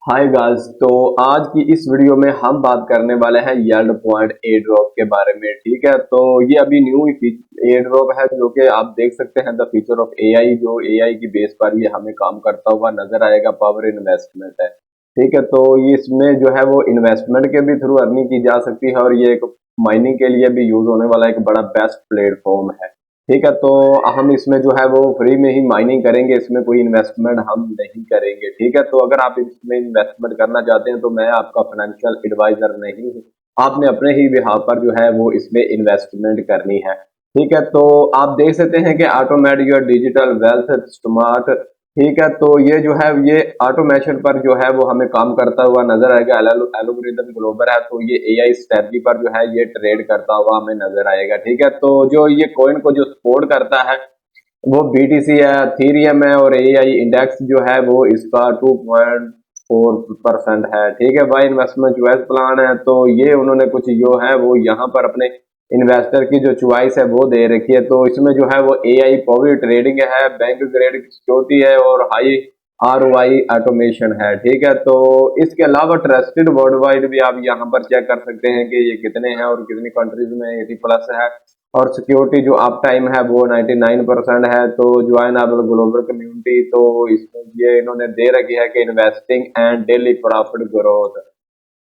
Hi guys. तो आज की इस वीडियो में हम बात करने वाले हैं यल्ड पॉइंट एयर ड्रॉप के बारे में। ठीक है, तो ये अभी न्यू एयर ड्रॉप है जो कि आप देख सकते हैं द फीचर ऑफ एआई, जो एआई की बेस पर ये हमें काम करता हुआ नजर आएगा। पावर इन्वेस्टमेंट है। ठीक है, तो ये इसमें जो है वो इन्वेस्टमेंट के भी थ्रू अर्निंग की जा सकती है और ये एक माइनिंग के लिए भी यूज होने वाला एक बड़ा बेस्ट प्लेटफॉर्म है। ठीक है, तो हम इसमें जो है वो फ्री में ही माइनिंग करेंगे, इसमें कोई इन्वेस्टमेंट हम नहीं करेंगे। ठीक है, तो अगर आप इसमें इन्वेस्टमेंट करना चाहते हैं तो मैं आपका फाइनेंशियल एडवाइजर नहीं हूँ। आपने अपने ही बिहाफ पर जो है वो इसमें इन्वेस्टमेंट करनी है। ठीक है, तो आप देख सकते हैं कि automate your digital wealth smart. ठीक है, तो ये जो है ये ऑटोमेशन पर जो है वो हमें काम करता हुआ नजर आएगा। एल्गोरिदम ग्लोबल है, तो ये एआई स्ट्रेटजी पर जो है ये ट्रेड करता हुआ हमें नजर आएगा। ठीक है, तो जो ये कॉइन को जो सपोर्ट करता है वो बीटीसी है, थीरियम है और एआई इंडेक्स जो है वो इसका 2.4% है। ठीक है, बाय इन्वेस्टमेंट चॉइस प्लान है, तो ये उन्होंने कुछ जो है वो यहाँ पर अपने इन्वेस्टर की जो चॉइस है वो दे रखी है। तो इसमें जो है वो एआई पावर ट्रेडिंग है, बैंक ग्रेड सिक्योरिटी है और हाई आरओआई ऑटोमेशन है। ठीक है, तो इसके अलावा ट्रस्टेड वर्ल्ड वाइड भी आप यहाँ पर चेक कर सकते हैं कि ये कितने हैं और कितनी कंट्रीज में 80+ है। और सिक्योरिटी जो अप टाइम है वो 99% है। तो ज्वाइन अब ग्लोबल कम्युनिटी, तो इसमें ये इन्होंने दे रखी है कि investing and daily profit growth.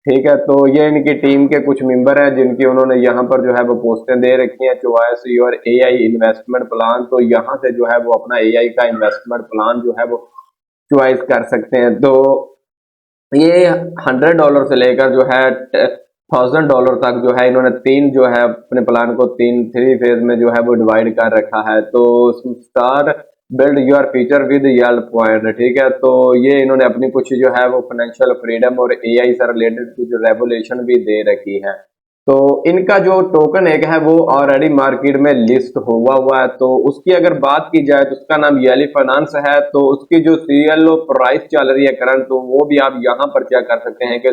ठीक है, तो ये इनकी टीम के कुछ मेंबर हैं जिनकी उन्होंने यहाँ पर जो है वो पोस्टें दे रखी हैं। Choice your AI investment plan, तो यहाँ से जो है वो अपना एआई का इन्वेस्टमेंट प्लान जो है वो चॉइस कर सकते हैं। तो ये $100 से लेकर जो है $1000 तक जो है इन्होंने तीन जो है अपने प्लान को तीन थ्री फेज में जो है वो डिवाइड कर रखा है। तो star build your future with yield point. ठीक है, तो ये इन्होंने अपनी कुछ जो है वो फाइनेंशियल फ्रीडम और एआई से रिलेटेड कुछ रेवोल्यूशन भी दे रखी है। तो इनका जो टोकन एक है वो ऑलरेडी मार्केट में लिस्ट हुआ है। तो उसकी अगर बात की जाए तो उसका नाम येली फाइनेंस है। तो उसकी जो सीरियल प्राइस चल रही है करंट, तो वो भी आप यहाँ पर चेक कर सकते हैं कि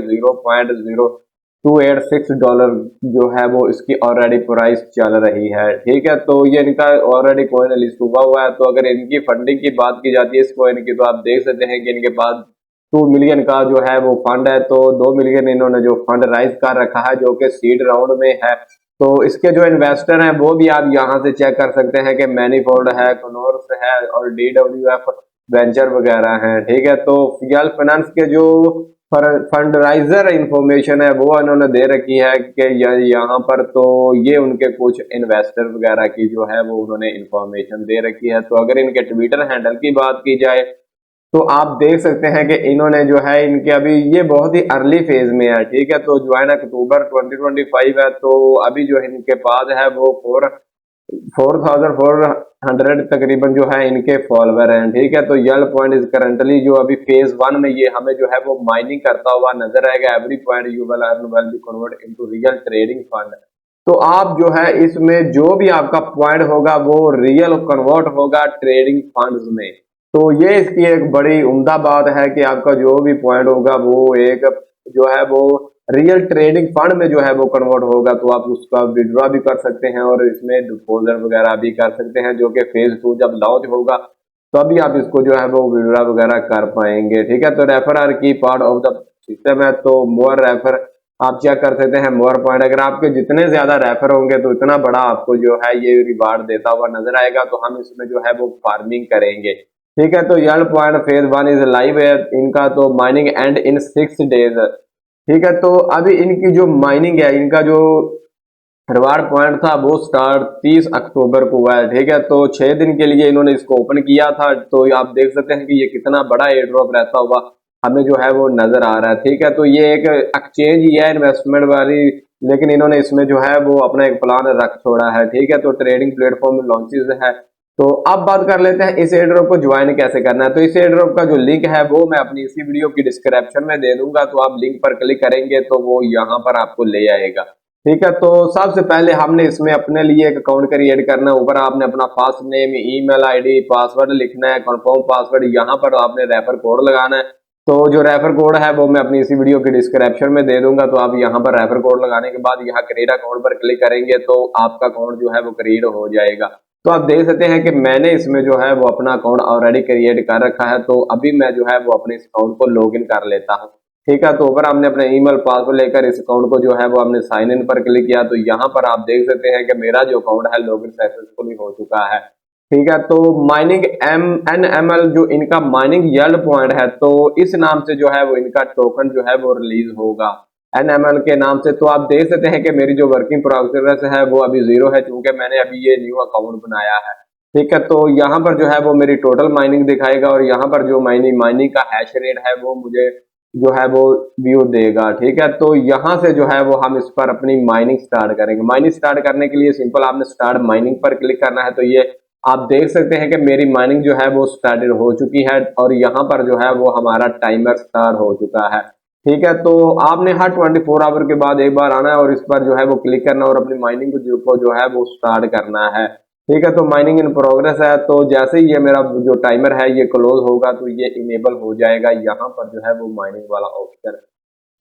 $0.0286 जो है वो इसकी ऑलरेडी प्राइस चल रही है। ठीक है, तो ये इनका ऑलरेडी कॉइन लिस्ट हुआ है। तो अगर इनकी फंडिंग की बात की जाती है इस कॉइन की, तो आप देख सकते हैं कि इनके पास 2 मिलियन का जो है वो फंड है। तो 2 मिलियन इन्होंने जो फंड राइज कर रखा है जो कि सीड राउंड में है। तो इसके जो इन्वेस्टर हैं वो भी आप यहाँ से चेक कर सकते हैं कि मैनीफोल्ड है, कनोर्स है और डीडब्ल्यूएफ वेंचर वगैरह हैं। ठीक है, तो फियल फाइनेंस के जो फंडराइजर इंफॉर्मेशन है वो इन्होंने दे रखी है कि यहाँ पर तो ये उनके कुछ इन्वेस्टर वगैरह की जो है वो उन्होंने इंफॉर्मेशन दे रखी है। तो अगर इनके ट्विटर हैंडल की बात की जाए तो आप देख सकते हैं कि इन्होंने जो है इनके अभी ये बहुत ही अर्ली फेज में है। ठीक है, तो ज्वाइन अक्टूबर 2025 है। तो अभी जो इनके पास है वो 4400 तकरीबन जो है इनके फॉलोवर हैं। ठीक है, तो यल पॉइंट इज करंटली जो अभी फेज 1 में ये हमें जो है वो माइनिंग करता हुआ नजर आएगा। Every point you will earn will be convert into real trading fund. तो आप जो है इसमें जो भी आपका पॉइंट होगा वो रियल कन्वर्ट होगा ट्रेडिंग फंड्स में। तो ये इसकी एक बड़ी उम्दा बात है कि आपका जो भी पॉइंट होगा वो एक जो है वो रियल ट्रेडिंग फंड में जो है वो कन्वर्ट होगा। तो आप उसका विड्रॉ भी कर सकते हैं और इसमें डिपोजिट वगैरह भी कर सकते हैं, जो कि फेज 2 जब लॉन्च होगा तभी आप इसको जो है वो विड्रॉ वगैरह कर पाएंगे। ठीक है, तो रेफर आर की पार्ट ऑफ द सिस्टम है। तो मोर रेफर आप चेक कर सकते हैं मोर पॉइंट। अगर आपके जितने ज्यादा रेफर होंगे तो इतना बड़ा आपको जो है ये रिवार्ड देता हुआ नजर आएगा। तो हम इसमें जो है वो फार्मिंग करेंगे। ठीक है, तो यल पॉइंट फेज 1 इज लाइव है इनका, तो माइनिंग एंड इन 6 डेज। ठीक है, तो अभी इनकी जो माइनिंग है इनका जो रिवार्ड पॉइंट था वो स्टार्ट 30 अक्टूबर को हुआ है। ठीक है, तो 6 दिन के लिए इन्होंने इसको ओपन किया था। तो आप देख सकते हैं कि ये कितना बड़ा एयर ड्रॉप रहता हुआ हमें जो है वो नजर आ रहा है। ठीक है, तो ये एक एक्सचेंज ही है इन्वेस्टमेंट वाली, लेकिन इन्होंने इसमें जो है वो अपना एक प्लान रख छोड़ा है। ठीक है, तो ट्रेडिंग प्लेटफॉर्म लॉन्चेस है। तो अब बात कर लेते हैं इस एयर ड्रॉप को ज्वाइन कैसे करना है। तो इस एयर ड्रॉप का जो लिंक है वो मैं अपनी इसी वीडियो की डिस्क्रिप्शन में दे दूंगा। तो आप लिंक पर क्लिक करेंगे तो वो यहाँ पर आपको ले आएगा। ठीक है, तो सबसे पहले हमने इसमें अपने लिए एक अकाउंट क्रिएट करना है। ऊपर आपने अपना first name, email ID, password लिखना है, कंफर्म पासवर्ड। यहाँ पर आपने रेफर कोड लगाना है। तो जो रेफर कोड है वो मैं अपनी इसी वीडियो की डिस्क्रिप्शन में दे दूंगा। तो आप यहाँ पर रेफर कोड लगाने के बाद यहाँ क्रिएट अकाउंट पर क्लिक करेंगे तो आपका अकाउंट जो है वो क्रिएट हो जाएगा। तो आप देख सकते हैं कि मैंने इसमें जो है वो अपना अकाउंट ऑलरेडी क्रिएट कर रखा है। तो अभी मैं जो है वो अपने इस अकाउंट को लॉगिन कर लेता हूँ। ठीक है, तो ऊपर हमने अपने ईमेल पासवर्ड लेकर इस अकाउंट को जो है वो हमने साइन इन पर क्लिक किया। तो यहाँ पर आप देख सकते हैं कि मेरा जो अकाउंट है लॉगिन सक्सेसफुली हो चुका है। ठीक है, तो माइनिंग NML जो इनका माइनिंग यील्ड पॉइंट है, तो इस नाम से जो है वो इनका टोकन जो है वो रिलीज होगा NML के नाम से। तो आप देख सकते हैं कि मेरी जो वर्किंग प्रोग्रेस है वो अभी 0 है, क्योंकि मैंने अभी ये न्यू अकाउंट बनाया है। ठीक है, तो यहाँ पर जो है वो मेरी टोटल माइनिंग दिखाएगा और यहाँ पर जो माइनिंग का हैश रेट है वो मुझे जो है वो व्यू देगा। ठीक है, तो यहाँ से जो है वो हम इस पर अपनी माइनिंग स्टार्ट करेंगे। माइनिंग स्टार्ट करने के लिए सिंपल आपने स्टार्ट माइनिंग पर क्लिक करना है। तो ये आप देख सकते हैं कि मेरी माइनिंग जो है वो स्टार्टेड हो चुकी है और यहाँ पर जो है वो हमारा टाइमर स्टार्ट हो चुका है। ठीक है, तो आपने हर 24 आवर के बाद एक बार आना है और इस पर जो है वो क्लिक करना और अपनी माइनिंग को जो है वो स्टार्ट करना है। ठीक है, तो माइनिंग इन प्रोग्रेस है। तो जैसे ही ये मेरा जो टाइमर है ये क्लोज होगा तो ये इनेबल हो जाएगा यहाँ पर जो है वो माइनिंग वाला ऑप्शन।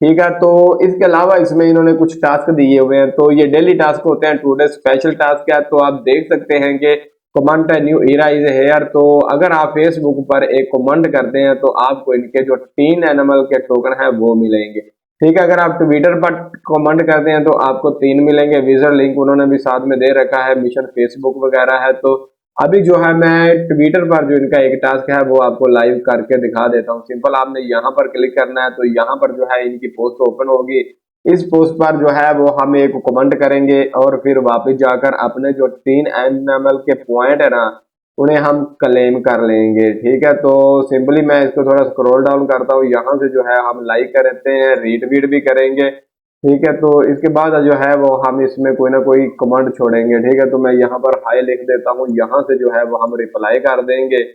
ठीक है, तो इसके अलावा इसमें इन्होंने कुछ टास्क दिए हुए हैं। तो ये डेली टास्क होते हैं, टुडे स्पेशल टास्क है। तो आप देख सकते हैं कि comment new era is here. तो अगर आप फेसबुक पर एक कमेंट करते हैं तो आपको इनके जो 3 एनिमल के टोकन है वो मिलेंगे। ठीक है, अगर आप ट्विटर पर कमेंट करते हैं तो आपको 3 मिलेंगे। विजर लिंक उन्होंने भी साथ में दे रखा है, मिशन फेसबुक वगैरह है। तो अभी जो है मैं ट्विटर पर जो इनका एक टास्क है वो आपको लाइव करके दिखा देता हूँ। सिंपल आपने यहाँ पर क्लिक करना है। तो यहाँ पर जो है इनकी पोस्ट ओपन होगी। इस पोस्ट पर जो है वो हम एक कमेंट करेंगे और फिर वापस जाकर अपने जो 3 एनिमल के पॉइंट है ना उन्हें हम क्लेम कर लेंगे। ठीक है, तो सिंपली मैं इसको थोड़ा स्क्रॉल डाउन करता हूँ। यहाँ से जो है हम लाइक करते हैं, रीट्वीट भी करेंगे। ठीक है, तो इसके बाद जो है वो हम इसमें कोई ना कोई कमेंट छोड़ेंगे। ठीक है, तो मैं यहाँ पर हाई लिख देता हूँ, यहाँ से जो है वो हम रिप्लाई कर देंगे।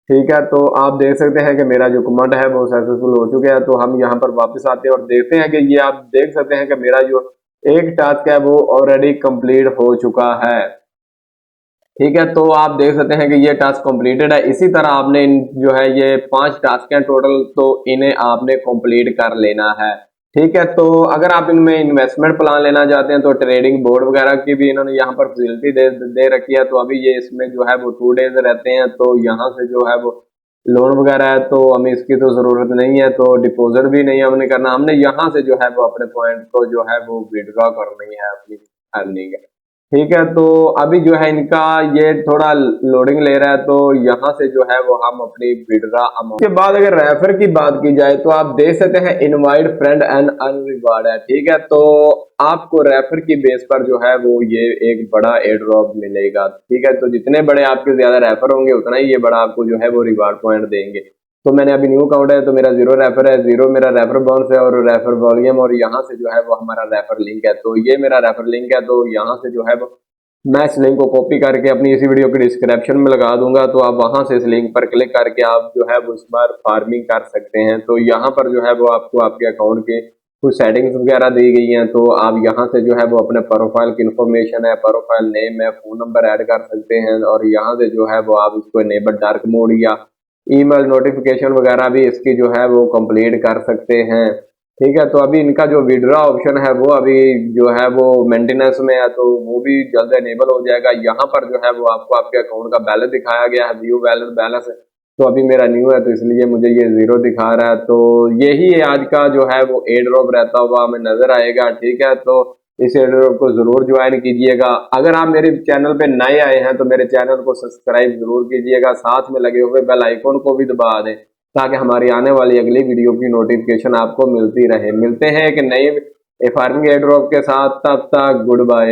ठीक है, तो आप देख सकते हैं कि मेरा जो कमेंट है वो सक्सेसफुल हो चुका है। तो हम यहाँ पर वापस आते हैं और देखते हैं कि ये आप देख सकते हैं कि मेरा जो एक टास्क है वो ऑलरेडी कंप्लीट हो चुका है। ठीक है, तो आप देख सकते हैं कि ये टास्क कंप्लीटेड है। इसी तरह आपने जो है ये 5 टास्क हैं टोटल, तो इन्हें आपने कंप्लीट कर लेना है। ठीक है, तो अगर आप इनमें इन्वेस्टमेंट प्लान लेना चाहते हैं तो ट्रेडिंग बोर्ड वगैरह की भी इन्होंने यहाँ पर फैसिलिटी दे रखी है। तो अभी ये इसमें जो है वो 2 डेज रहते हैं। तो यहाँ से जो है वो लोन वगैरह है तो हमें इसकी तो जरूरत नहीं है, तो डिपॉजिट भी नहीं हमने करना। हमने यहाँ से जो है वो अपने पॉइंट को जो है वो विड्रॉ करनी है अपनी अर्निंग। ठीक है, तो अभी जो है इनका ये थोड़ा लोडिंग ले रहा है। तो यहाँ से जो है वो हम अपनी विड्रॉ अमाउंट के बाद अगर रेफर की बात की जाए तो आप देख सकते हैं invite friend and earn reward है। ठीक है, तो आपको रेफर की बेस पर जो है वो ये एक बड़ा एयर ड्रॉप मिलेगा। ठीक है, तो जितने बड़े आपके ज्यादा रेफर होंगे उतना ही ये बड़ा आपको जो है वो रिवार्ड पॉइंट देंगे। तो मैंने अभी न्यू अकाउंट है तो मेरा 0 रेफर है, 0 मेरा रेफर बाउंस है और रेफर वॉल्यूम, और यहाँ से जो है वो हमारा रेफर लिंक है। तो ये मेरा रेफर लिंक है। तो यहाँ से जो है वो मैं इस लिंक को कॉपी करके अपनी इसी वीडियो के डिस्क्रिप्शन में लगा दूंगा। तो आप वहां से इस लिंक पर क्लिक करके आप जो है वो इस बार फार्मिंग कर सकते हैं। तो यहाँ पर जो है वो आपको आपके अकाउंट के कुछ सेटिंग्स वगैरह दी गई हैं। तो आप यहाँ से जो है वो अपने प्रोफाइल की इंफॉर्मेशन है, प्रोफाइल नेम है, फोन नंबर ऐड कर सकते हैं और यहाँ से जो है वो आप इसको इनेबल डार्क मोड या ईमेल नोटिफिकेशन वगैरह भी इसकी जो है वो कंप्लीट कर सकते हैं। ठीक है, तो अभी इनका जो विड्रॉ ऑप्शन है वो अभी जो है वो मेंटेनेंस में है, तो वो भी जल्द एनेबल हो जाएगा। यहाँ पर जो है वो आपको आपके अकाउंट का बैलेंस दिखाया गया है, व्यू बैलेंस है। तो अभी मेरा न्यू है तो इसलिए मुझे ये 0 दिखा रहा है। तो यही आज का जो है वो एयर ड्रॉप रहता हुआ हमें नजर आएगा। ठीक है, तो इस एयर ड्रॉप को जरूर ज्वाइन कीजिएगा। अगर आप मेरे चैनल पे नए आए हैं तो मेरे चैनल को सब्सक्राइब जरूर कीजिएगा, साथ में लगे हुए बेल आइकॉन को भी दबा दें ताकि हमारी आने वाली अगली वीडियो की नोटिफिकेशन आपको मिलती रहे। मिलते हैं एक नई फार्मिंग एयर ड्रॉप के साथ, तब तक गुड बाय।